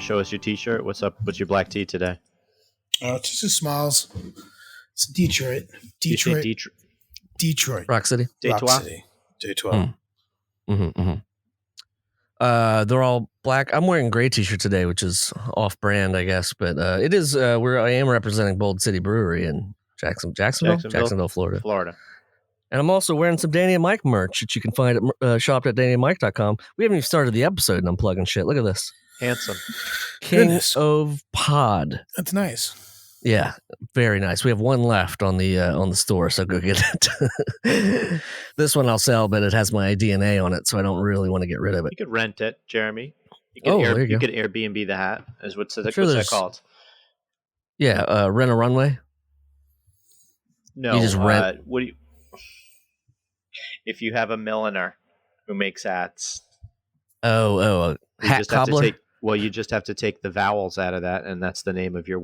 show us your T-shirt? What's up? What's your black tee today? Oh, it's just a Smalls. It's Detroit. Detroit. Rock City. Detroit. They're all black. I'm wearing a gray T-shirt today, which is off-brand, I guess, but it is. I am representing Bold City Brewery in Jacksonville, Florida. And I'm also wearing some Danny and Mike merch that you can find at shop.dannyandmike.com. We haven't even started the episode, and I'm plugging shit. Look at this. Handsome. King of Pod. That's nice. Yeah, very nice. We have one left on the store, so go get it. This one I'll sell, but it has my DNA on it, so I don't really want to get rid of it. You could rent it, Jeremy. You could Airbnb the hat. What's that called? Yeah, rent a runway. No, you just rent. What do you? If you have a milliner who makes hats. Hat cobbler. You just have to take the vowels out of that, and that's the name of your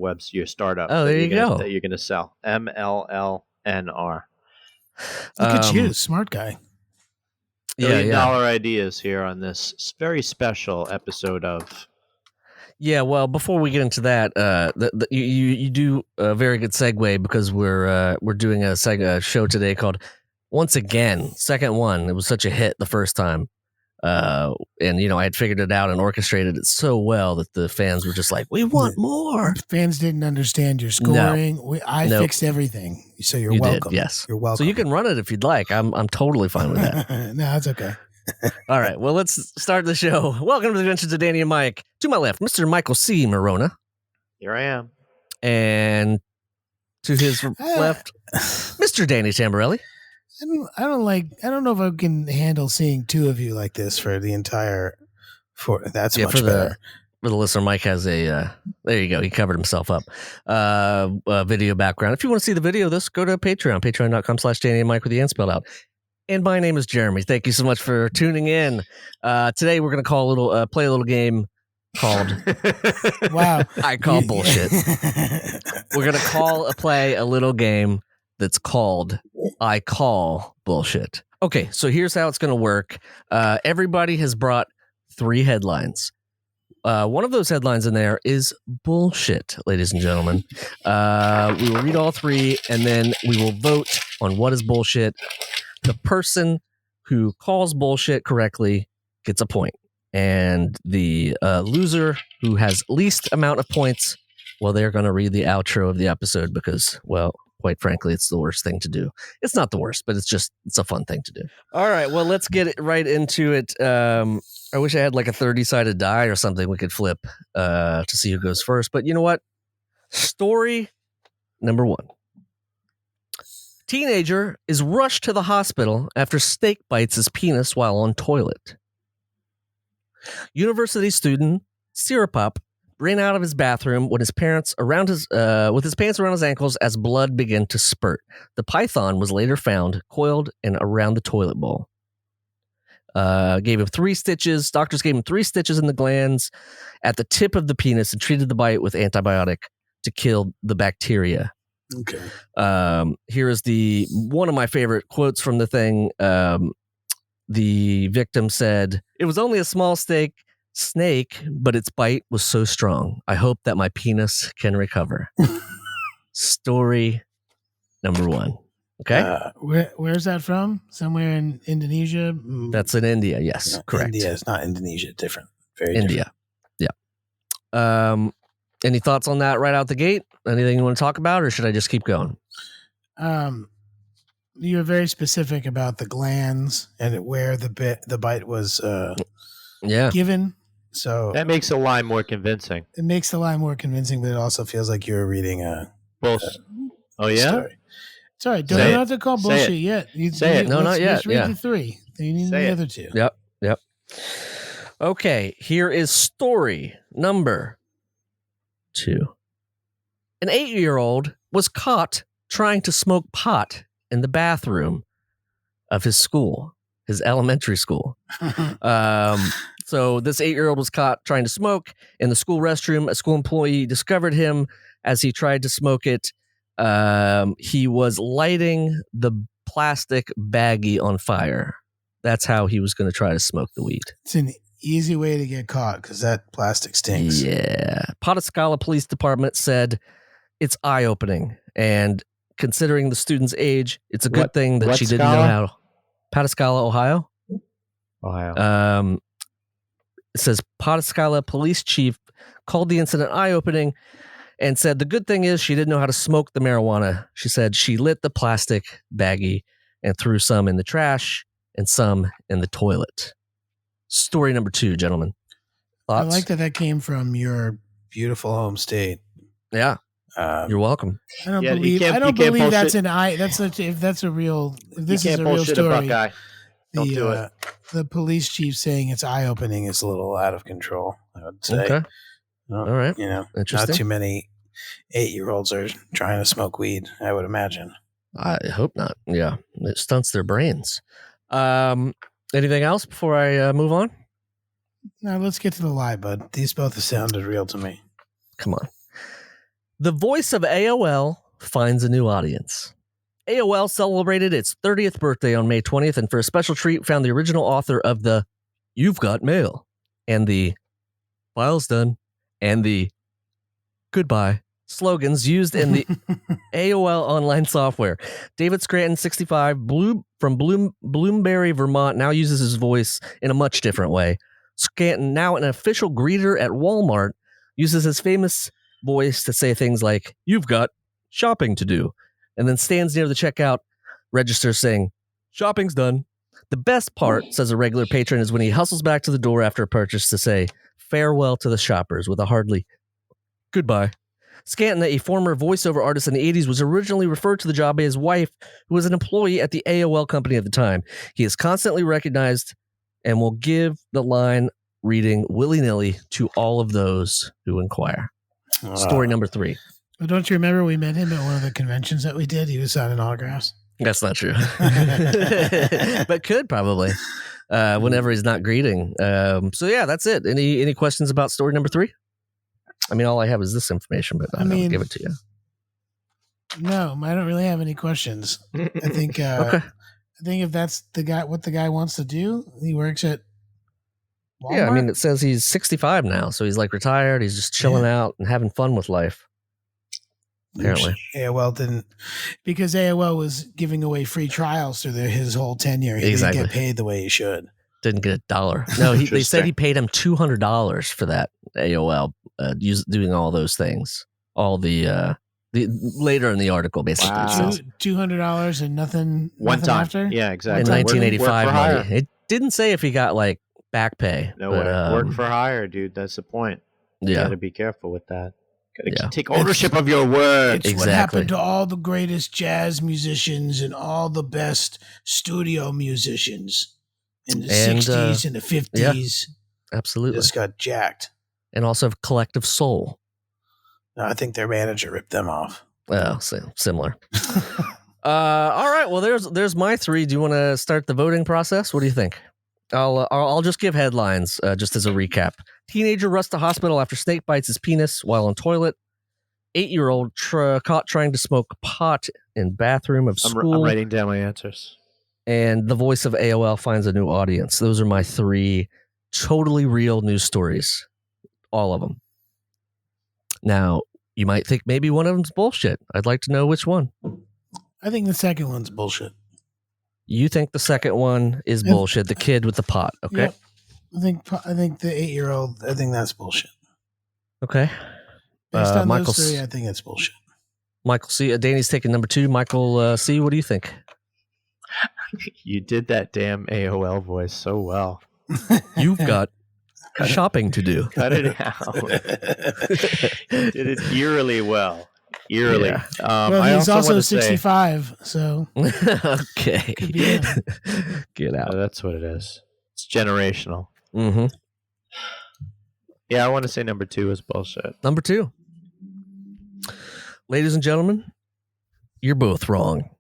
startup. Oh, there you go. That you're going to sell. MLLNR. Look at you, smart guy. $1 million ideas here on this very special episode of. Yeah, well, before we get into that, you do a very good segue because we're doing a show today called Once Again, second one. It was such a hit the first time. And I had figured it out and orchestrated it so well that the fans were just like, "We want more." Fans didn't understand your scoring. No. I fixed everything, so you're welcome. Did, yes, you're welcome. So you can run it if you'd like. I'm totally fine with that. No, that's okay. All right. Well, let's start the show. Welcome to the Adventures of Danny and Mike. To my left, Mr. Michael C. Morona. Here I am. And to his left, Mr. Danny Tamborelli. I don't know if I can handle seeing two of you like this for the entire. That's much better. For the listener, Mike has there you go. He covered himself up. Video background. If you want to see the video of this, go to Patreon, patreon.com/Danny and Mike with the N spelled out. And my name is Jeremy. Thank you so much for tuning in. Today we're going to play a little game called Wow. I Call Bullshit. We're going to play a little game that's called I Call Bullshit. Okay, so here's how it's going to work. Everybody has brought 3 headlines. One of those headlines in there is bullshit, ladies and gentlemen. We will read all 3, and then we will vote on what is bullshit. The person who calls bullshit correctly gets a point. And the loser who has least amount of points, well, they're going to read the outro of the episode because, well, quite frankly, it's the worst thing to do. It's not the worst, but it's a fun thing to do. All right, well, let's get right into it. I wish I had like a 30-sided die or something we could flip to see who goes first. But you know what? Story number 1. Teenager is rushed to the hospital after snake bites his penis while on toilet. University student Sirapop ran out of his bathroom with his pants around his ankles as blood began to spurt. The python was later found coiled and around the toilet bowl. Gave him 3 stitches. Doctors gave him 3 stitches in the glands at the tip of the penis and treated the bite with antibiotic to kill the bacteria. Okay. Here is one of my favorite quotes from the thing. The victim said, "It was only a small snake, but its bite was so strong. I hope that my penis can recover." Story number 1. Okay. Where's that from? Somewhere in Indonesia? That's in India. Yes, correct. India. It's not Indonesia. Different. Very India. Different. Yeah. Any thoughts on that right out the gate? Anything you want to talk about, or should I just keep going? You were very specific about the glands and where the bite was given. So that makes the lie more convincing. It makes the lie more convincing, but it also feels like you're reading a story. It's all right. Don't have to call bullshit yet. Say it. No, not yet. Just read the 3. Then you need the other 2. Yep. Okay, here is story number 2. An 8-year-old was caught trying to smoke pot in the bathroom of his school, his elementary school. So this 8-year-old was caught trying to smoke in the school restroom. A school employee discovered him as he tried to smoke it. He was lighting the plastic baggie on fire. That's how he was going to try to smoke the weed. It's an easy way to get caught because that plastic stinks. Yeah. Pataskala Police Department said it's eye-opening, and considering the student's age, it's a good thing that she didn't know how. Pataskala, Ohio. It says Pataskala Police Chief called the incident eye-opening and said the good thing is she didn't know how to smoke the marijuana. She said she lit the plastic baggie and threw some in the trash and some in the toilet. Story number 2, gentlemen. Thoughts? I like that came from your beautiful home state. Yeah. You're welcome. I don't believe that's an eye. If this is a real story. Don't do it. The police chief saying it's eye opening is a little out of control, I would say. Okay. All right. Not too many 8-year-olds are trying to smoke weed, I would imagine. I hope not. Yeah. It stunts their brains. Anything else before I move on? No, let's get to the lie, bud. These both sounded real to me. Come on. The voice of AOL finds a new audience. AOL celebrated its 30th birthday on May 20th, and for a special treat, found the original author of the "You've Got Mail" and the "File's Done" and the "Goodbye" slogans used in the AOL online software. David Scranton, 65, from Bloomsbury, Vermont, now uses his voice in a much different way. Scranton, now an official greeter at Walmart, uses his famous voice to say things like, "You've got shopping to do," and then stands near the checkout register saying, "Shopping's done." The best part, says a regular patron, is when he hustles back to the door after a purchase to say farewell to the shoppers with a hardly "goodbye." Scranton, a former voiceover artist in the 80s, was originally referred to the job by his wife, who was an employee at the AOL company at the time. He is constantly recognized and will give the line reading willy-nilly to all of those who inquire. Story number 3. Well, don't you remember we met him at one of the conventions that we did? He was signing autographs. That's not true. But could probably whenever he's not greeting. So yeah, that's it. Any questions about story number 3? I mean, all I have is this information, but I'll give it to you. No, I don't really have any questions. I think okay. I think if that's what the guy wants to do, he works at Walmart. Yeah, I mean, it says he's 65 now, so he's like retired. He's just chilling out and having fun with life. Apparently, AOL didn't, because AOL was giving away free trials through his whole tenure. He didn't get paid the way he should. Didn't get $1. No, they said he paid him $200 for that AOL doing all those things. All the later in the article, basically, $200 and nothing. One time after. Yeah, exactly. In 1985 money. It didn't say if he got like back pay. No way. Work for hire, dude. That's the point. You got to be careful with that. Gotta take ownership of your work. It's what happened to all the greatest jazz musicians and all the best studio musicians in the 60s and the 50s. Yeah, absolutely. Just got jacked. And also Collective Soul. No, I think their manager ripped them off. Well, similar. All right. Well, there's my 3. Do you want to start the voting process? What do you think? I'll just give headlines just as a recap. Teenager rushed to hospital after snake bites his penis while on toilet. 8-year-old caught trying to smoke pot in bathroom of school. I'm writing down my answers. And the voice of AOL finds a new audience. Those are my 3 totally real news stories. All of them. Now, you might think maybe one of them's bullshit. I'd like to know which one. I think the second one's bullshit. You think the second one is bullshit? The kid with the pot, okay? Yep. I think the 8-year-old. I think that's bullshit. Okay. Based on those 3, I think it's bullshit. Michael C. Danny's taking number 2. Michael C. What do you think? You did that damn AOL voice so well. You've got shopping to do. Cut it out. You did it eerily well. Eerily. Yeah. Well, he's also 65, so okay. Get out. That's what it is. It's generational. Mm-hmm. Yeah, I want to say number 2 is bullshit. Number 2. Ladies and gentlemen, you're both wrong.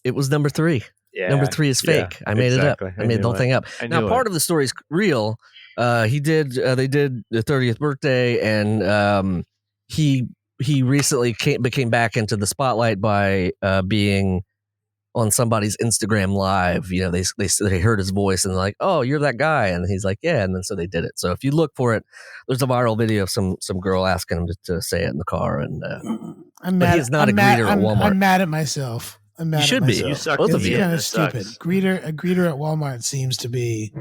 It was number 3. Yeah, number 3 is fake. I made it up. I made the whole thing up. Now, part of the story is real. They did the 30th birthday, and he recently became back into the spotlight by being on somebody's Instagram live. You know, they heard his voice and they're like, "Oh, you're that guy," and he's like, "Yeah," and then so they did it. So if you look for it, there's a viral video of some girl asking him to say it in the car, and he's not a greeter at Walmart. I'm mad at myself. You should be. You suck. Both of you. It's kind of stupid. A greeter at Walmart seems to be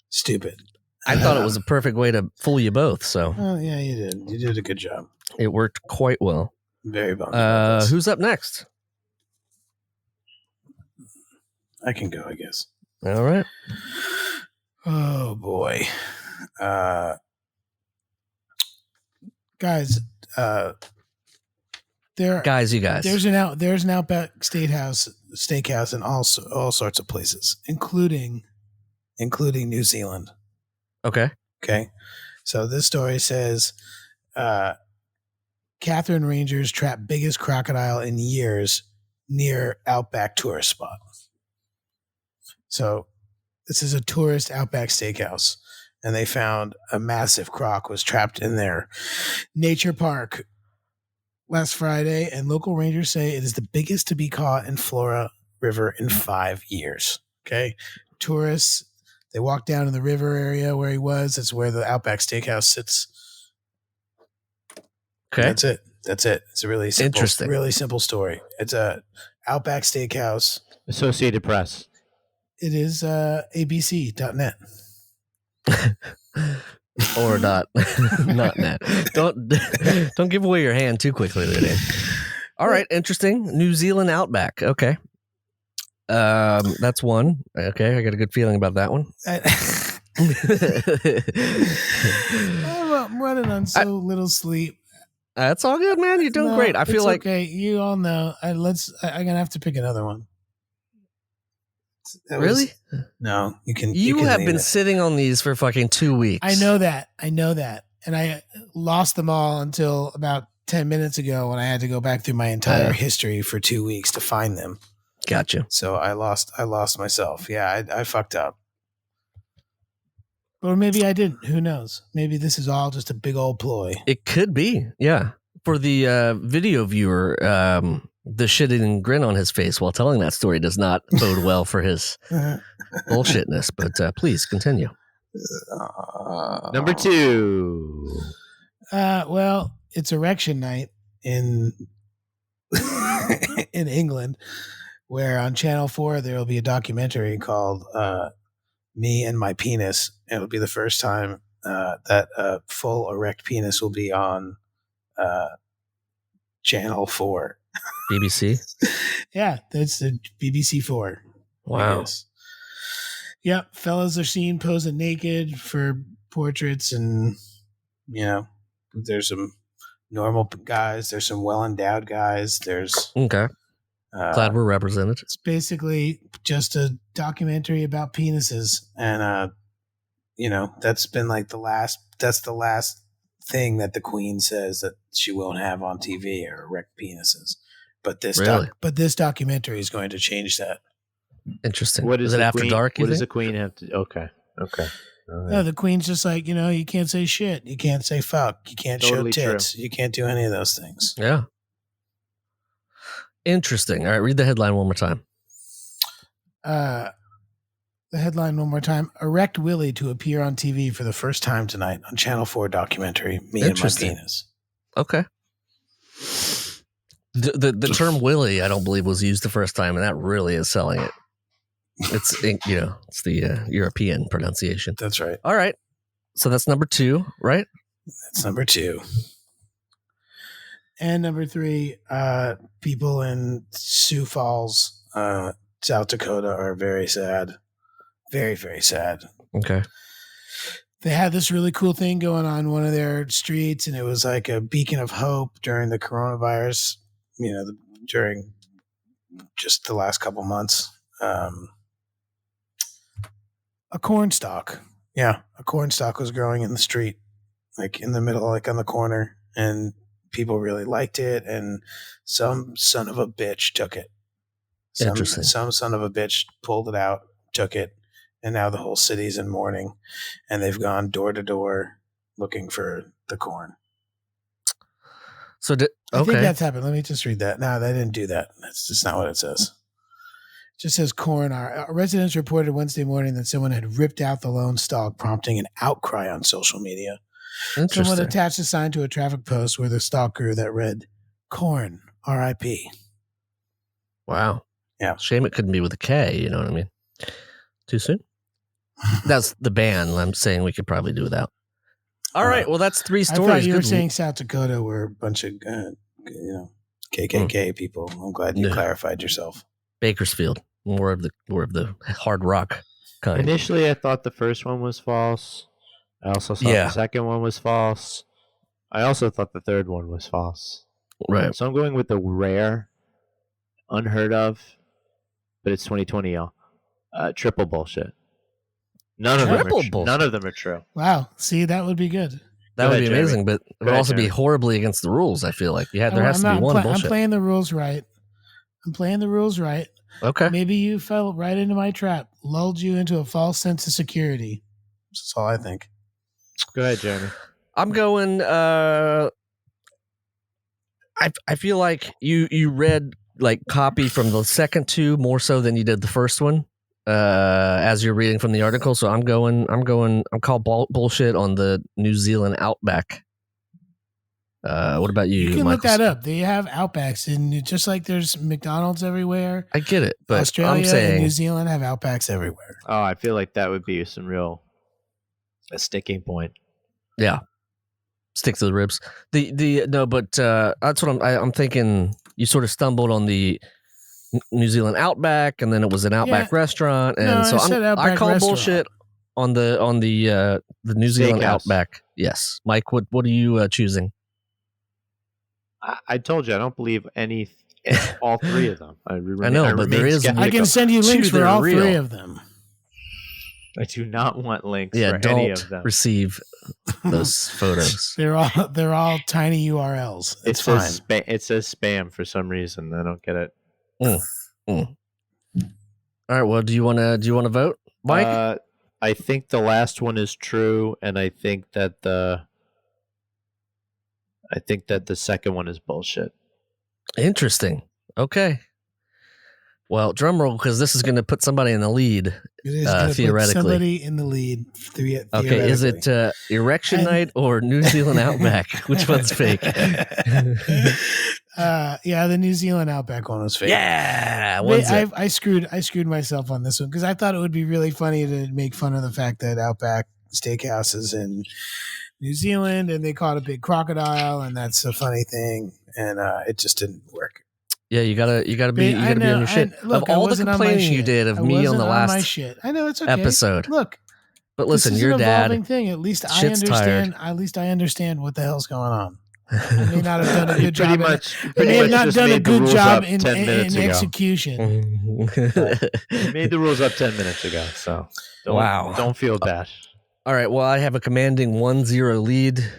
stupid. I thought it was a perfect way to fool you both. So yeah, you did. You did a good job. It worked quite well. Very bummed. Who's up next? I can go, I guess. All right. Oh boy, guys. You guys. There's an Outback steakhouse in all sorts of places, including New Zealand. Okay. So this story says, Catherine Rangers trap biggest crocodile in years near Outback tourist spot. So this is a tourist Outback steakhouse, and they found a massive croc was trapped in their nature park last Friday, and local rangers say it is the biggest to be caught in Flora River in 5 years. Okay. Tourists, they walk down to the river area where he was. That's where the Outback Steakhouse sits. Okay. That's it. It's a really simple story. It's a Outback Steakhouse. Associated Press. It is abc.net. Or not net. Don't give away your hand too quickly, Lydia. All right, interesting. New Zealand Outback. Okay. That's one. Okay, I got a good feeling about that one. I'm running on little sleep. That's all good, man. You're doing great. I feel like okay. You all know. I'm gonna have to pick another one. Really? No, you can. You have been sitting on these for fucking 2 weeks. I know that, and I lost them all until about 10 minutes ago when I had to go back through my entire history for 2 weeks to find them. Gotcha. So I lost myself. Yeah, I fucked up. Or maybe I didn't. Who knows? Maybe this is all just a big old ploy. It could be. Yeah. For the video viewer, the shitting grin on his face while telling that story does not bode well for his bullshitness. But please continue. Number 2. Well, it's erection night in in England, where on Channel 4 there will be a documentary called Me and My Penis. It'll be the first time that a full erect penis will be on Channel 4. BBC? Yeah, that's the BBC 4. Wow. Yep, fellas are seen posing naked for portraits, and there's some normal guys, there's some well-endowed guys, there's okay. Glad we're represented. It's basically just a documentary about penises, and that's been like the last thing that the Queen says that she won't have on TV are erect penises. But this documentary is going to change that. Interesting. What is it after dark? What does the Queen have to? Okay. Right. No, the Queen's just like, you can't say shit, you can't say fuck, you can't show tits, you can't do any of those things. Yeah. Interesting. All right, read the headline one more time. The headline one more time. Erect Willie to appear on TV for the first time tonight on Channel 4 documentary, Me and My Penis. Okay. The term Willie, I don't believe, was used the first time, and that really is selling it. It's the European pronunciation. That's right. All right. So that's number 2, right? That's number 2. And number 3, people in Sioux Falls, South Dakota are very sad. Very, very sad. Okay. They had this really cool thing going on one of their streets, and it was like a beacon of hope during the coronavirus, during just the last couple months. A corn stalk. Yeah, a corn stalk was growing in the street, like in the middle, like on the corner, and people really liked it, and some son of a bitch took it. Interesting. Some son of a bitch pulled it out, took it, and now the whole city's in mourning, and they've gone door to door looking for the corn. So I think that's happened. Let me just read that. No, they didn't do that. That's just not what it says. Just says corn. Our residents reported Wednesday morning that someone had ripped out the lone stalk, prompting an outcry on social media. Someone attached a sign to a traffic post where the stalk grew that read, "Corn, R.I.P." Wow. Yeah. Shame it couldn't be with a K, you know what I mean? Too soon? That's the band I'm saying we could probably do without. All right, well, that's 3 stories. I thought you were saying South Dakota were a bunch of, KKK people. I'm glad you clarified yourself. Bakersfield, more of the hard rock kind. Initially, I thought the first one was false. I also thought the second one was false. I also thought the third one was false. Right. So I'm going with the rare, unheard of, but it's 2020, y'all. Triple bullshit. None of them are true. Wow. See, that would be good. That would be amazing, but it would also be horribly against the rules, I feel like. There has to be one bullshit. I'm playing the rules right. Okay. Maybe you fell right into my trap, lulled you into a false sense of security. That's all I think. Go ahead, Jeremy. I'm going, I feel like you read like copy from the second two more so than you did the first one. As you're reading from the article, so I'm called bullshit on the New Zealand Outback. What about you? You can look that up. They have Outbacks, and just like there's McDonald's everywhere. I get it, but Australia I'm saying, and New Zealand have Outbacks everywhere. Oh, I feel like that would be a sticking point. Yeah, stick to the ribs. That's what I'm thinking. You sort of stumbled on the New Zealand Outback, and then it was an Outback restaurant, and I call bullshit on the New Zealand Outback. Yes, Mike, what are you choosing? I told you I don't believe all three of them. I know, but there is. I can send you links for all three of them. I do not want links for any of them. Don't receive those photos. They're all tiny URLs. It's fine. It says spam for some reason. I don't get it. All right. Well, do you want to vote, Mike? I think the last one is true, and I think that the second one is bullshit. Interesting. Okay. Well, drum roll, because this is going to put somebody in the lead. It is going to put somebody in the lead. Okay, is it Erection Night or New Zealand Outback? Which one's fake? The New Zealand Outback one was fake. Yeah, I screwed myself on this one because I thought it would be really funny to make fun of the fact that Outback Steakhouse is in New Zealand and they caught a big crocodile, and that's a funny thing, and it just didn't work. Yeah, you gotta be on your shit. Of all the complaining you did of me on the last I know it's okay. episode. Look, but listen, this is your an dad. Evolving thing. At least I understand. Tired. At least I understand what the hell's going on. I may not have done a good job. I may have not done a good job in execution. You made the rules up 10 minutes ago, so don't feel bad. All right. Well, I have a commanding 1-0 lead.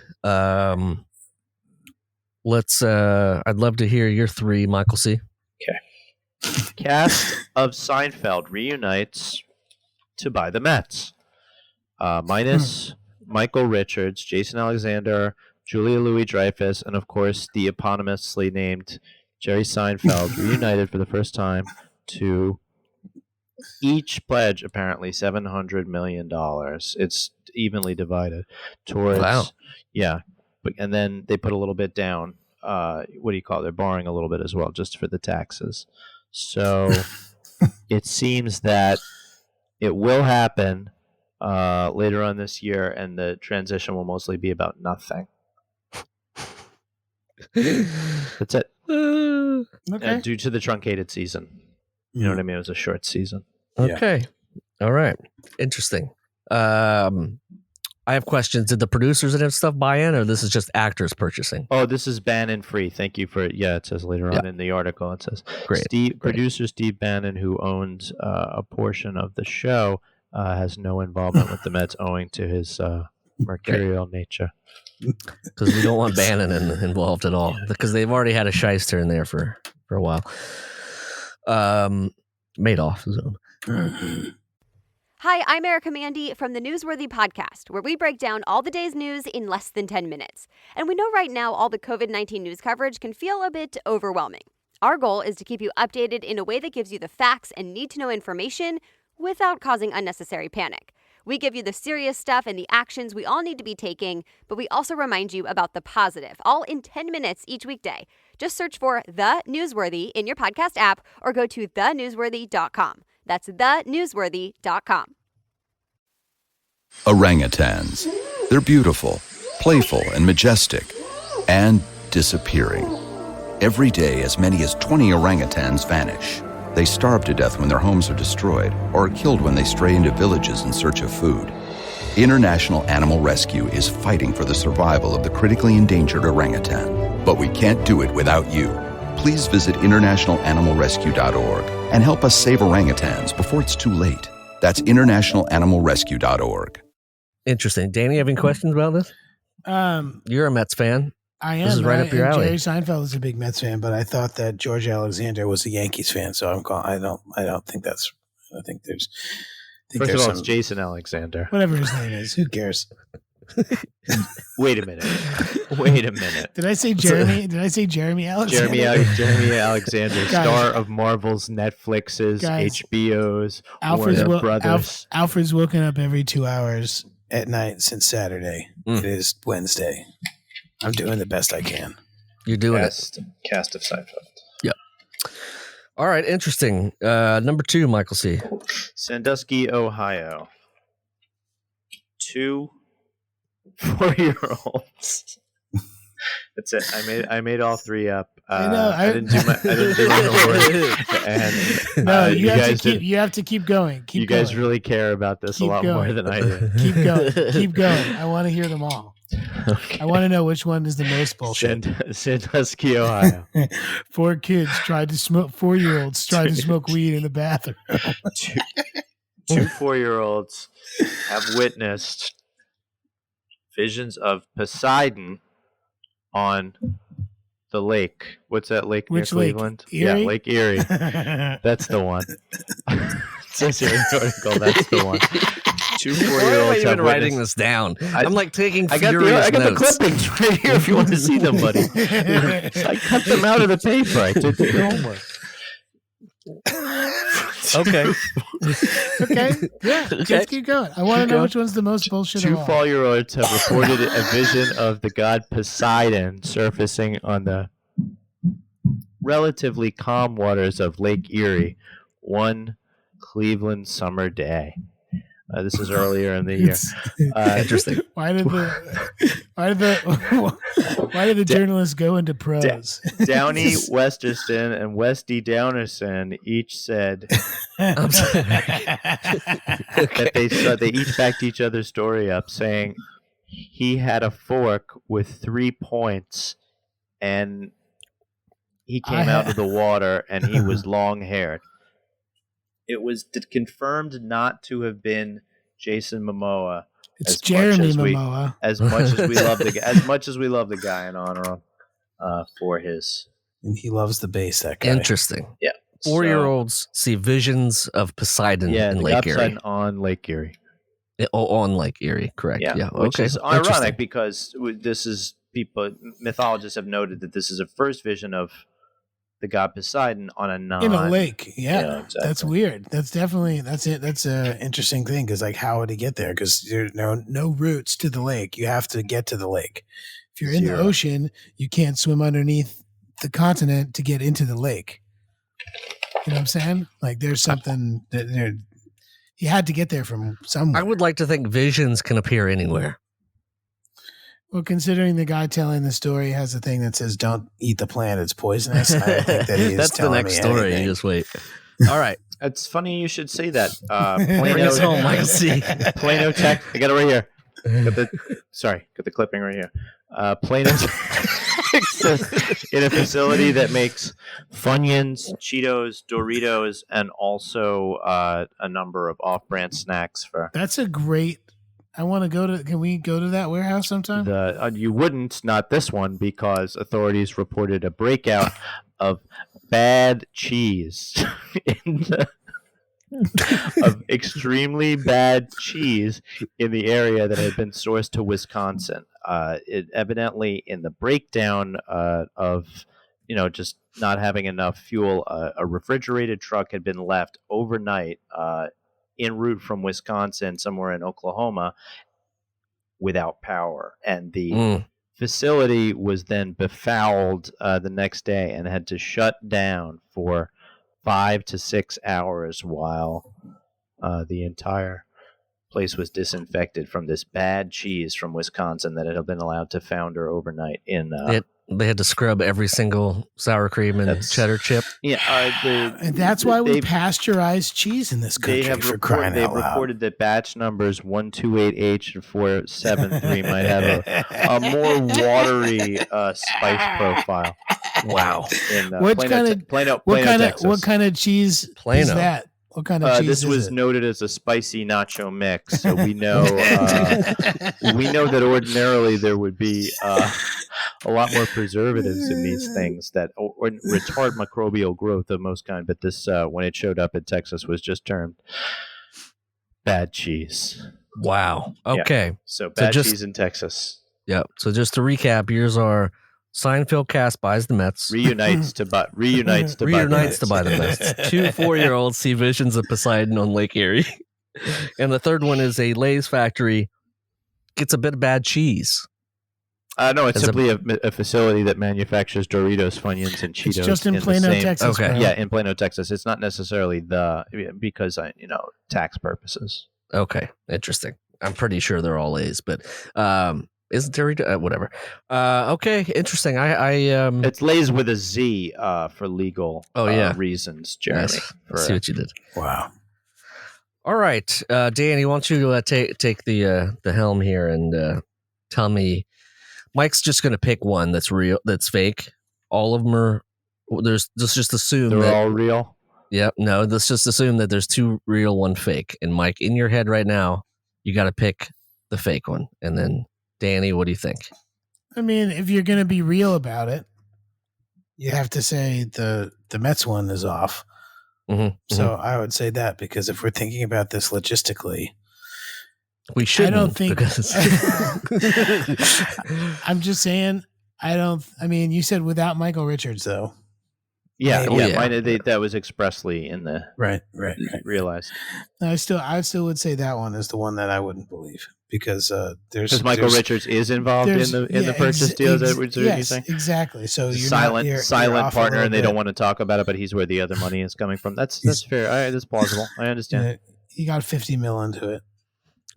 I'd love to hear your 3, Michael C. Okay. Cast of Seinfeld reunites to buy the Mets. Minus Michael Richards, Jason Alexander, Julia Louis-Dreyfus, and of course the eponymously named Jerry Seinfeld reunited for the first time to each pledge apparently $700 million. It's evenly divided towards. Wow. Yeah. And then they put a little bit down. What do you call it? They're borrowing a little bit as well, just for the taxes. So it seems that it will happen later on this year, and the transition will mostly be about nothing. That's it. Okay. Due to the truncated season. You know what I mean? It was a short season. Okay. Yeah. All right. Interesting. I have questions. Did the producers and stuff buy in, or this is just actors purchasing? Oh, this is Bannon free. Thank you for it. Yeah, it says later on in the article. It says Great. Producer Steve Bannon, who owns a portion of the show, has no involvement with the Mets owing to his mercurial nature. Because we don't want Bannon involved at all. Because they've already had a shyster in there for a while. Madoff zone. Hi, I'm Erica Mandy from the Newsworthy podcast, where we break down all the day's news in less than 10 minutes. And we know right now all the COVID-19 news coverage can feel a bit overwhelming. Our goal is to keep you updated in a way that gives you the facts and need-to-know information without causing unnecessary panic. We give you the serious stuff and the actions we all need to be taking, but we also remind you about the positive, all in 10 minutes each weekday. Just search for The Newsworthy in your podcast app or go to thenewsworthy.com. That's thenewsworthy.com. Orangutans. They're beautiful, playful, and majestic, and disappearing. Every day, as many as 20 orangutans vanish. They starve to death when their homes are destroyed or are killed when they stray into villages in search of food. International Animal Rescue is fighting for the survival of the critically endangered orangutan. But we can't do it without you. Please visit internationalanimalrescue.org and help us save orangutans before it's too late. That's internationalanimalrescue.org. Interesting. Danny, you have any questions about this? You're a Mets fan. I am. This is right up your alley. Jerry Seinfeld is a big Mets fan, but I thought that George Alexander was a Yankees fan, so I don't think that's. I think there's. First of all, it's Jason Alexander. Whatever his name is, who cares? Wait a minute. Did I say Jeremy? Did I say Jeremy Alexander? Jeremy Alexander, star of Marvel's, Netflix's, HBO's, Warner Brothers. Alfred's woken up every 2 hours at night since Saturday. It is Wednesday. I'm doing the best I can. You're doing Cast of Seinfeld. Yep. All right, interesting. Number 2, Michael C. Sandusky, Ohio. 2 4-year-olds. That's it. I made all 3 up. I didn't do my homework. And no, you have to keep going. You guys really care about this a lot more than I do. Keep going. I want to hear them all. Okay. I want to know which one is the most bullshit. Sandusky, Ohio. 4 kids tried to smoke. 4-year-olds tried to smoke weed in the bathroom. 2 4-year-olds have witnessed visions of Poseidon on the lake. What's that lake near Cleveland? Erie? Yeah, Lake Erie. That's the one. It says here in the article, that's the one. 2 4-year-olds. Why am I even writing this down? I'm like taking furious I got notes. the clippings right here if you want to see them, buddy. I cut them out of the paper. I did the homework. Okay. Yeah. Okay. Let's keep going. I want to know which one's the most bullshit. 2 of all. 4-year-olds have reported a vision of the god Poseidon surfacing on the relatively calm waters of Lake Erie one Cleveland summer day. This is earlier in the year. Interesting. Why did the journalists go into prose? Downey Westerston and Westy Downerson each said that they each backed each other's story up, saying he had a fork with 3 points, and he came out of the water, and he was long-haired. It was confirmed not to have been Jason Momoa. It's Jeremy Momoa. As much as we love the guy and honor him for his. And he loves the bass. That guy. Interesting. Yeah. 4-year-olds see visions of Poseidon in Lake Erie. On Lake Erie. On Lake Erie, correct. Yeah. Which is ironic because this is mythologists have noted that this is a first vision of the god Poseidon on a in a lake. Yeah, exactly. That's weird. That's definitely that's an interesting thing because how would he get there? Because there's no routes to the lake. You have to get to the lake. If you're in the ocean, you can't swim underneath the continent to get into the lake. You know what I'm saying? Like there's something that he had to get there from somewhere. I would like to think visions can appear anywhere. Well, considering the guy telling the story has a thing that says "Don't eat the plant; it's poisonous," I think that he is That's the next story. Anything. You just wait. All right. It's funny you should say that. Bring us home, Michael C. Plano, Tech. I got it right here. Got the clipping right here. Plano, Texas, in a facility that makes Funyuns, Cheetos, Doritos, and also a number of off-brand snacks for. That's a great. I want to go to. Can we go to that warehouse sometime? You wouldn't, not this one, because authorities reported a breakout of bad cheese, of extremely bad cheese in the area that had been sourced to Wisconsin. It evidently in the breakdown of just not having enough fuel. A refrigerated truck had been left overnight en route from Wisconsin, somewhere in Oklahoma, without power. And the facility was then befouled the next day and had to shut down for 5 to 6 hours while the entire place was disinfected from this bad cheese from Wisconsin that had been allowed to founder overnight in They had to scrub every single sour cream and cheddar chip. Yeah, and that's why we pasteurize cheese in this country. They've reported that batch numbers 128H and 473 might have a more watery spice profile. Wow! In what Texas. kind of cheese Plano. is that? What kind of cheese this was is it? noted as a spicy nacho mix, so we know that ordinarily there would be a lot more preservatives in these things that retard microbial growth of most kind. But this, when it showed up in Texas, was just termed bad cheese. Wow. Okay. Yeah. So bad cheese in Texas. Yep. So just to recap, here's our Seinfeld cast buys the Mets. Reunites to buy the Mets. 2 4-year-olds see visions of Poseidon on Lake Erie. And the third one is a Lay's factory gets a bit of bad cheese. No, it's simply a facility that manufactures Doritos, Funyuns, and Cheetos. It's just in Plano, Texas. Okay. Bro. Yeah, in Plano, Texas. It's not necessarily because tax purposes. Okay, interesting. I'm pretty sure they're all A's, but isn't Dorito? Whatever. Okay, interesting. It's Lay's with a Z for legal reasons, Jeremy. Nice. See what you did. Wow. All right, Danny, why don't you take the helm here and tell me. Mike's just going to pick one that's real, that's fake. All of them are. Let's just assume they're all real. Yep. No, let's just assume that there's 2 real, 1 fake. And Mike, in your head right now, you got to pick the fake one. And then Danny, what do you think? I mean, if you're going to be real about it, you have to say the Mets one is off. Mm-hmm. So I would say that, because if we're thinking about this logistically, we shouldn't. I don't think. Because I'm just saying. I mean, you said without Michael Richards, though. Yeah, Maybe. yeah. That was expressly in the right. realized. I still would say that one is the one that I wouldn't believe, because because Michael Richards is involved in the purchase deal. Is that what you're saying? Exactly. So you're silent partner, and they don't want to talk about it, but he's where the other money is coming from. That's fair. All right, that's plausible. I understand. He got $50 million into it.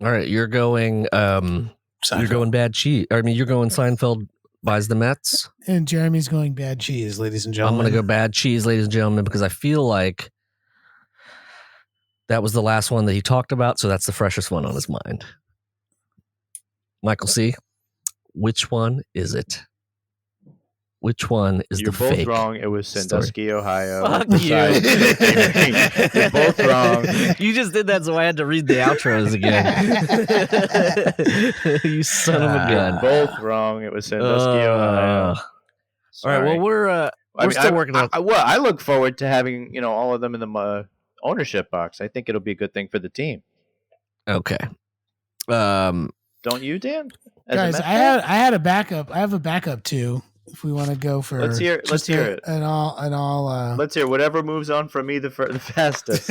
All right, you're going. You're going bad cheese. I mean, you're going Seinfeld buys the Mets. And Jeremy's going bad cheese, ladies and I'm gentlemen. going to go bad cheese, ladies and gentlemen, because I feel like that was the last one that he talked about, so that's the freshest one on his mind. Michael C., which one is it? Which one is You're the both fake? Wrong. It was Sandusky, Ohio. Fuck you. You're both wrong. You just did that, so I had to read the outros again. You son of a gun. Both wrong. It was Sandusky, Ohio. All right. Well, we're still working on. I look forward to having all of them in the ownership box. I think it'll be a good thing for the team. Okay. Don't you, Dan? Guys, I had a backup. I have a backup too. If we want to go for, let's hear it. And all. Let's hear whatever moves on from me the fastest.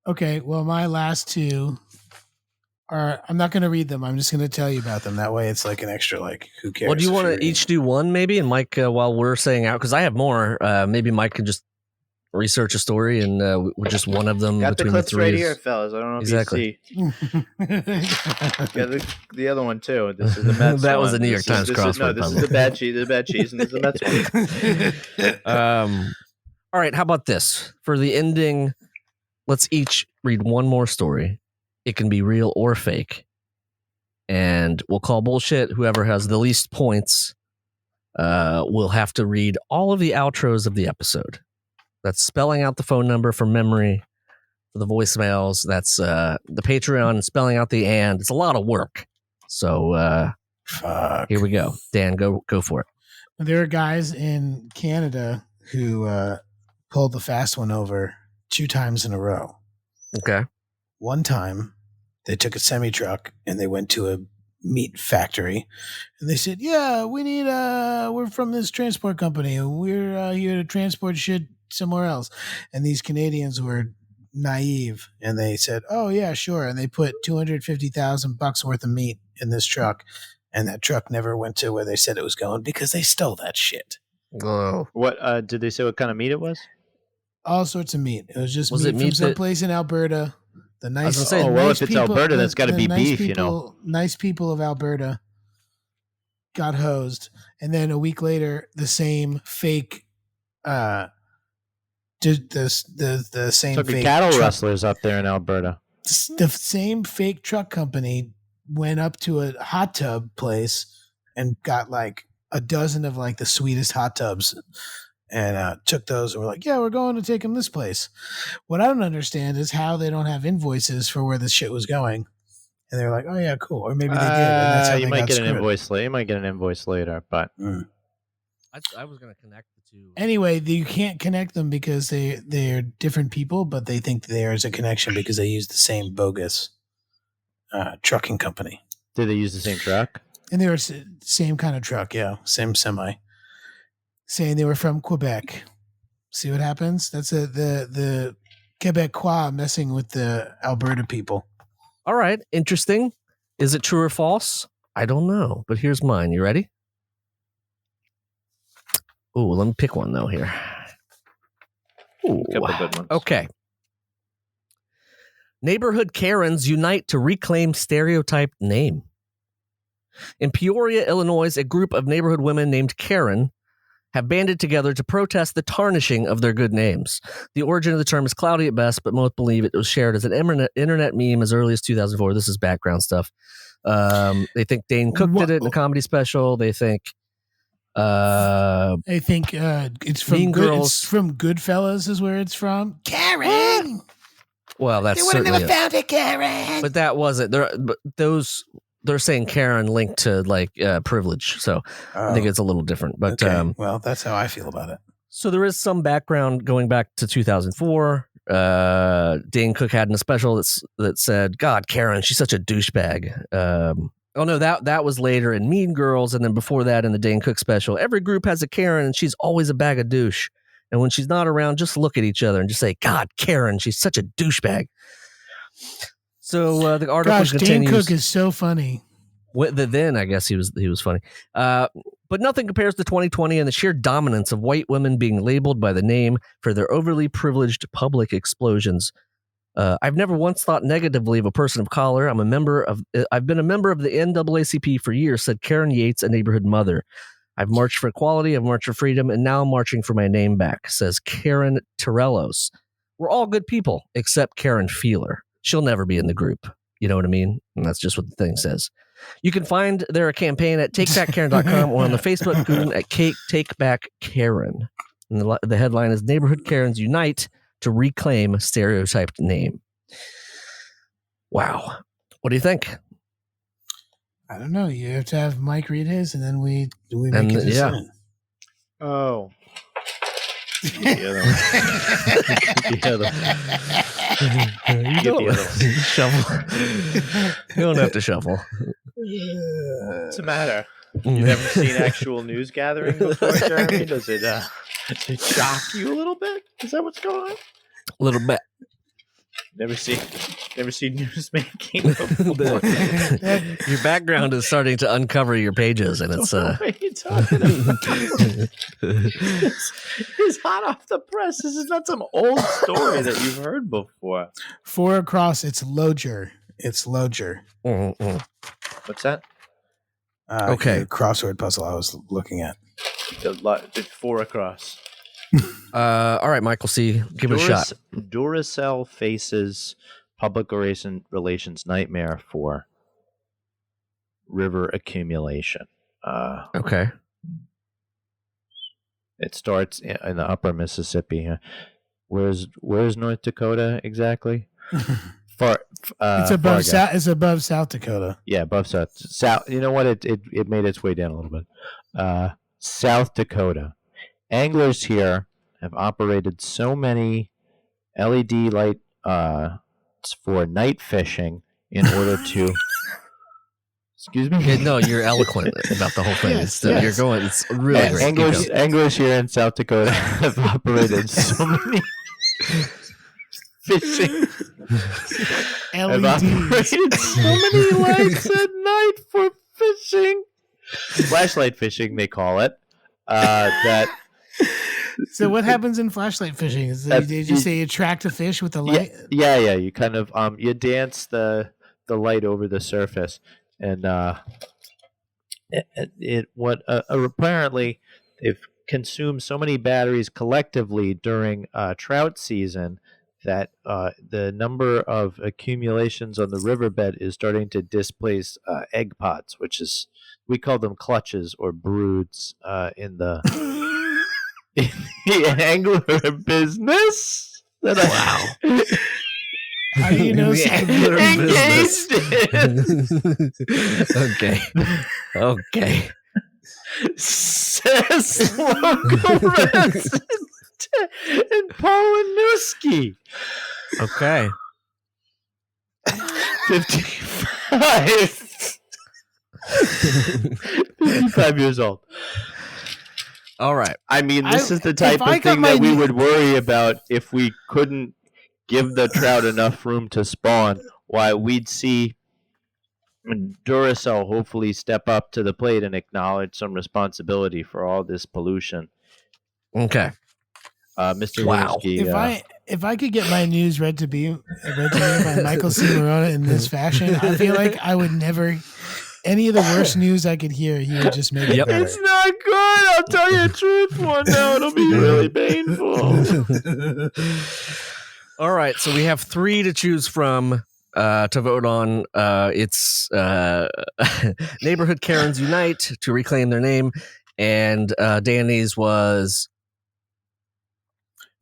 Okay. Well, my last 2 are. I'm not going to read them. I'm just going to tell you about them. That way, it's like an extra. Like, who cares? Well, do you want to each do one, maybe? And Mike, while we're saying out, because I have more. Maybe Mike can just research a story, and with just one of them got between the the clips three. right here, fellas. I don't know exactly. if you see. Got the other one too. This is the Mets. That one. was a New York Times crossword. This is the bad cheese. The bad cheese, and this is the Mets one. All right. How about this for the ending? Let's each read one more story. It can be real or fake, and we'll call bullshit. Whoever has the least points will have to read all of the outros of the episode. That's spelling out the phone number from memory for the voicemails. That's the Patreon, spelling out the and. It's a lot of work. So here we go. Dan, go for it. There are guys in Canada who pulled the fast one over 2 times in a row. Okay. One time, they took a semi-truck and they went to a meat factory, and they said, "Yeah, we need we're from this transport company, and we're here to transport shit somewhere else." And these Canadians were naive, and they said, "Oh yeah, sure." And they put $250,000 worth of meat in this truck, and that truck never went to where they said it was going because they stole that shit. Whoa. What did they say? What kind of meat it was? All sorts of meat. It was just Was meat it from meat that- someplace in Alberta. The nice, gonna say, Oh, well, nice if it's people, Alberta, that's gotta the be nice beef, you know. people- Nice people of Alberta got hosed, and then a week later, the same fake, the same Took fake cattle truck, rustlers up there in Alberta. the same fake truck company went up to a hot tub place and got like a dozen of like the sweetest hot tubs, and took those and were like, "Yeah, we're going to take them this place." What I don't understand is how they don't have invoices for where this shit was going. And they're like, "Oh yeah, cool." Or maybe they did, and that's how You they might got get screwed. an invoice later. You might get an invoice later, but I was gonna connect the two. Anyway, you can't connect them because they're different people, but they think there's a connection because they use the same bogus trucking company. did they use the same truck? And they were same kind of truck, yeah, same semi. Saying they were from Quebec. See what happens? That's the Quebecois messing with the Alberta people. All right, interesting. Is it true or false? I don't know, but here's mine. You ready? Ooh, let me pick one though here. Ooh. A couple good ones. Okay. Neighborhood Karens unite to reclaim stereotyped name. In Peoria, Illinois, a group of neighborhood women named Karen have banded together to protest the tarnishing of their good names. The origin of the term is cloudy at best, but most believe it was shared as an internet meme as early as 2004. This is background stuff. They think Dane Cook did it in a comedy special. They think I think it's from Mean Girls. It's from Goodfellas is where it's from. Karen. well, that's They would have certainly never found it, Karen. but that wasn't there. But they're saying Karen linked to like privilege, so I think it's a little different. But okay. Well, that's how I feel about it. so there is some background going back to 2004. Dane Cook had in a special that said, "God, Karen, she's such a douchebag." Oh no, that was later in Mean Girls, and then before that in the Dane Cook special. Every group has a Karen, and she's always a bag of douche. And when she's not around, just look at each other and just say, "God, Karen, she's such a douchebag." So the article Gosh, Dane continues. Cook is so funny. Then I guess he was funny. But nothing compares to 2020 and the sheer dominance of white women being labeled by the name for their overly privileged public explosions. I've never once thought negatively of a person of color. I've been a member of the NAACP for years, said Karen Yates, a neighborhood mother. I've marched for equality, I've marched for freedom, and now I'm marching for my name back, says Karen Torellos. We're all good people, except Karen Feeler. She'll never be in the group. You know what I mean? And that's just what the thing says. You can find their campaign at takebackkaren.com or on the Facebook group at Take Back Karen. And the headline is Neighborhood Karens Unite to Reclaim Stereotyped Name. Wow. What do you think? I don't know. You have to have Mike read his, and then we make And, a decision. Oh. You don't shuffle. You don't have to shuffle. What's the matter? You've never seen actual news gathering before, Jeremy? Does it shock you a little bit? Is that what's going on? A little bit. Never seen news making before. Your background is starting to uncover your pages, and it's What are you talking about? It's hot off the press. This is not some old story that you've heard before. 4 across. It's Loger. It's Loger. What's that? Okay. The crossword puzzle I was looking at. The 4 across. All right, Michael C. Give it a shot. Duracell faces public relations nightmare for river accumulation. Okay. It starts in the upper Mississippi. Where's North Dakota exactly? It's above Fargo. It's above South Dakota. Yeah, above South. You know what? It made its way down a little bit. South Dakota. Anglers here have operated so many LED light for night fishing in order to Excuse me. Yeah, no, you're eloquent about the whole thing. Yes, You're yes. going. It's really great. Keep going. Anglers here in South Dakota have operated so many fishing. Have LEDs. operated so many lights at night for fishing. Flashlight fishing, they call it. That. So what happens in flashlight fishing? Is they just say you attract a fish with the light? Yeah. You kind of you dance the light over the surface, and apparently they've consumed so many batteries collectively during trout season that the number of accumulations on the riverbed is starting to displace egg pods, which is we call them clutches or broods in the angler business. Wow. How do you know Angler Engaged Okay. Okay. Says local resident in Polanowski. Okay. 55 years old. All right. I mean, this is the type if I of got thing my that we new- would worry about if we couldn't give the trout enough room to spawn. Why, we'd see Duracell hopefully step up to the plate and acknowledge some responsibility for all this pollution. Okay. Mr. Wow. Lewinsky, If I could get my news read to me by Michael C. Morona in this fashion, I feel like I would never. Any of the worst news I could hear, he would just make it Yep. better. it's not good. I'll tell you the truth one now. It'll be really painful. All right. So we have 3 to choose from to vote on. It's Neighborhood Karens Unite to reclaim their name. And Danny's was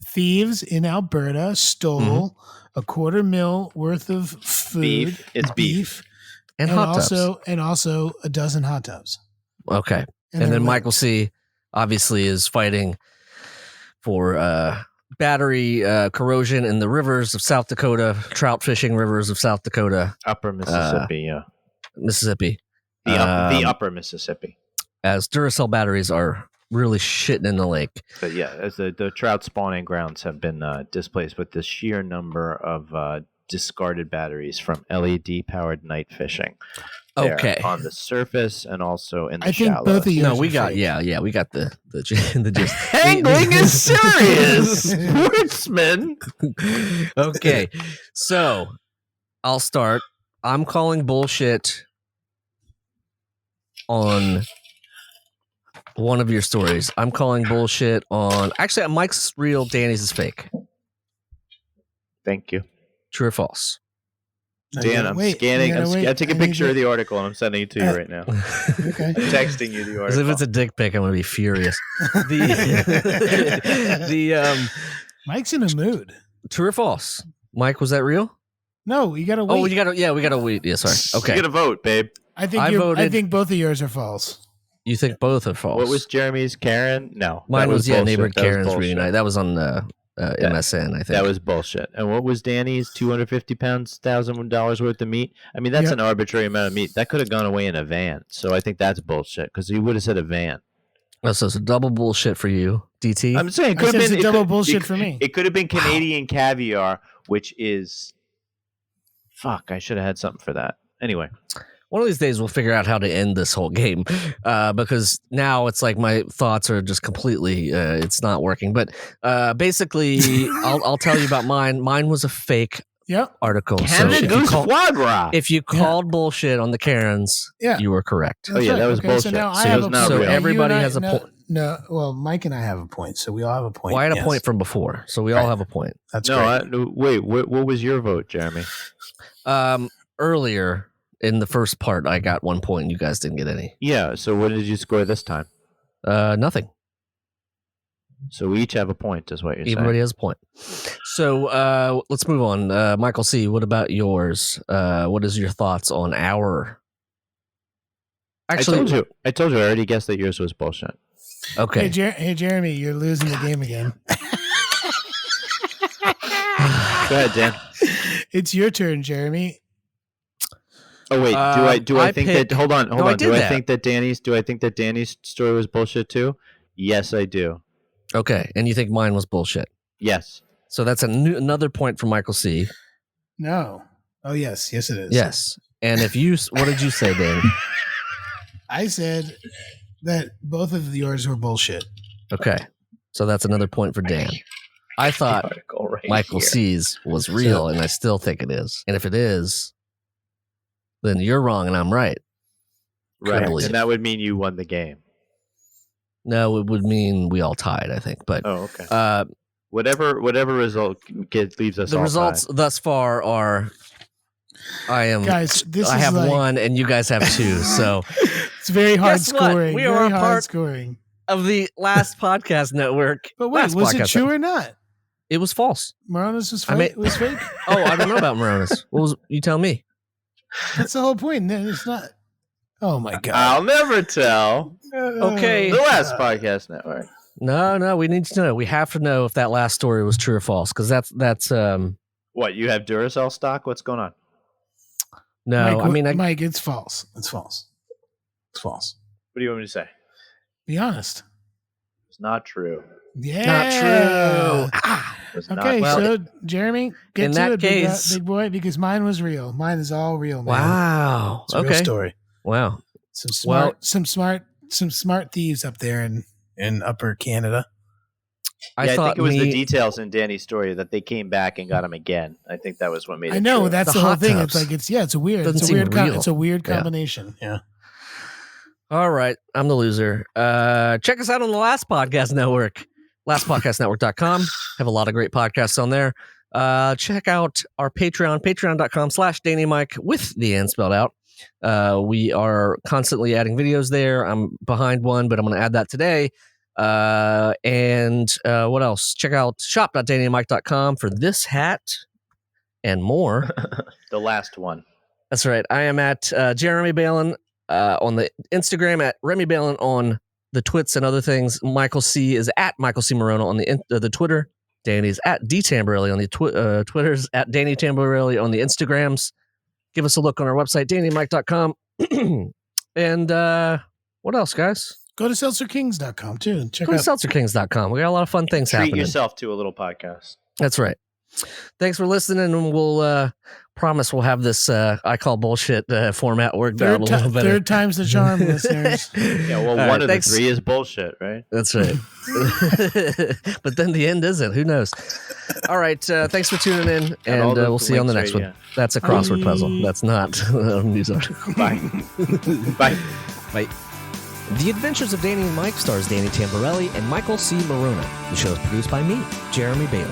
Thieves in Alberta stole a $250,000 worth of food, Beef. It's beef. and hot tubs. also a dozen hot tubs. Okay. And they're then lit. Michael C. obviously is fighting for battery corrosion in the rivers of South Dakota, trout fishing rivers of South Dakota, Upper Mississippi, yeah. Mississippi. The Um, upper Mississippi. As Duracell batteries are really shitting in the lake. But yeah, as the trout spawning grounds have been displaced with the sheer number of discarded batteries from LED-powered night fishing. They're Okay. on the surface and also in the I think shallows. both of you. No, we got we got the the gist. Angling is serious, sportsman. Okay, so I'll start. I'm calling bullshit on one of your stories. I'm calling bullshit on. Actually, Mike's real. Danny's is fake. Thank you, True or false? Dan. I'm scanning. I take a picture of the article and I'm sending it to you right now. Okay. I'm texting you the As article. if it's a dick pic, I'm gonna be furious. The Mike's in a mood. true or false? Mike, was that real? No, you gotta wait. Oh, we gotta wait. Yeah, sorry. Okay, You get a vote, babe. I think I I voted- think both of yours are false. you think both are false? What was Jeremy's Karen? No, Mine that was bullshit. neighborhood That was Karen's bullshit. reunite. That was on MSN, I think. That was bullshit. And what was Danny's $250, $1,000 worth of meat? I mean, that's Yep. an arbitrary amount of meat. That could have gone away in a van. So I think that's bullshit because he would have said a van. Oh, so it's a double bullshit for you, DT. I'm saying it I could said have it's been a double it bullshit could- for me. It could have been Canadian caviar, which is fuck. I should have had something for that. Anyway, One of these days we'll figure out how to end this whole game because now it's like my thoughts are just completely it's not working. But basically, I'll tell you about mine. Mine was a fake Yep. article. Canada Goose Foie Gras. if you called bullshit on the Karens, Yeah. you were correct. Oh, yeah, that was So bullshit. now So I it have was a not point. real. You Everybody and I- has a no, point. No, well, Mike and I have a point, so we all have a point. Well, I had a yes. point from before, so we all Right. have a point. That's No, great. no, wait. What was your vote, Jeremy? Earlier in the first part, I got 1 point. You guys didn't get any. Yeah. So what did you score this time? Nothing. So we each have a point, is what you're Everybody has a point. So let's move on. Michael C., what about yours? What is your thoughts on our? Actually, saying. I told you. I already guessed that yours was bullshit. okay. Hey, Jeremy, you're losing the game again. Go ahead, Dan. It's your turn, Jeremy. Oh wait, do I think that? Hold on. No, I did Do I that. think that Danny's story was bullshit too? Yes, I do. Okay, and you think mine was bullshit. Yes. So that's another point for Michael C. No. Oh, yes. Yes, it is. Yes. And if you, what did you say, Dan? I said that both of yours were bullshit. Okay. So that's another point for Dan. I thought Michael C's was real, and I still think it is. And if it is, then you're wrong and I'm right. Right. Believe. And that would mean you won the game. No, it would mean we all tied, I think. But Oh, okay. Whatever result leaves us the all results tied. thus far are Guys, I have one and you guys have two. So it's very hard Guess what? scoring. We very are a hard part- scoring. of the last podcast network. But wait, last was it podcast true network. or not? It was false. Moronis was I fake? mean- was fake? Oh, I don't know about Moronis. What was you tell me? That's the whole point. No, it's not. Oh my god. I'll never tell. Okay. The last podcast network. No, we need to know. We have to know if that last story was true or false, because that's What, you have Duracell stock? What's going on? no. Mike, Mike, it's false. It's false. It's false. What do you want me to say? Be honest. It's not true. Yeah. not true. It's Okay, not Well, so Jeremy, get in to that it, case- big boy, because mine was real. Mine is all real, man. Wow. It's a real Okay. story. Wow. Some smart thieves up there in Upper Canada. I yeah, I thought think it was the me- details in Danny's story that they came back and got him again. I think that was what made it I know true. that's The the whole hot thing. tubs. It's like it's a weird. Doesn't It's a seem weird. real. It's a weird Yeah. combination. Yeah. All right, I'm the loser. Check us out on the Last Podcast Network, lastpodcastnetwork.com. Have a lot of great podcasts on there. Check out our Patreon, patreon.com/DannyMike with the N spelled out. We are constantly adding videos there. I'm behind one, but I'm going to add that today. And what else? Check out shop.dannymike.com for this hat and more. The last one. That's right. I am at Jeremy Balin on the Instagram, at Remy Balin on the twits and other things. Michael C is at Michael C Morona on the Twitter. Danny's at D Tamborelli on the Twitters, at Danny Tamborelli on the Instagrams. Give us a look on our website, dannymike.com. And what else, guys? Go to seltzerkings.com too and check Go to out. seltzerkings.com. We got a lot of fun things Treat happening. yourself to a little podcast. That's right. Thanks for listening, and we'll promise we'll have this I call bullshit format worked out a little better. Third time's the charm, listeners. Yeah, well, All one right, of thanks. the three is bullshit, right? That's right. But then the end isn't. Who knows? All right. Thanks for tuning in, and all the we'll see you on the links next right one. That's a crossword Bye. puzzle. That's not a news article. Bye. Bye. Bye. The Adventures of Danny and Mike stars Danny Tamborelli and Michael C. Morona. The show is produced by me, Jeremy Balin.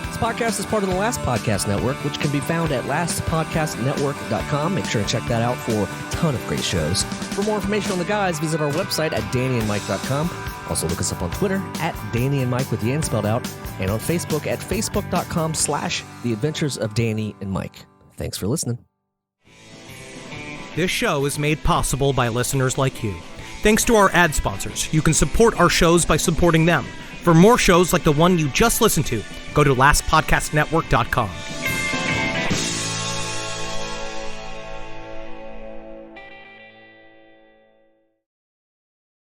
This podcast is part of the Last Podcast Network, which can be found at lastpodcastnetwork.com. Make sure to check that out for a ton of great shows. For more information on the guys, visit our website at dannyandmike.com. Also look us up on Twitter at Danny and Mike with the N spelled out, and on Facebook at facebook.com/The Adventures of Danny and Mike. Thanks for listening. This show is made possible by listeners like you. Thanks to our ad sponsors, you can support our shows by supporting them. For more shows like the one you just listened to, go to lastpodcastnetwork.com.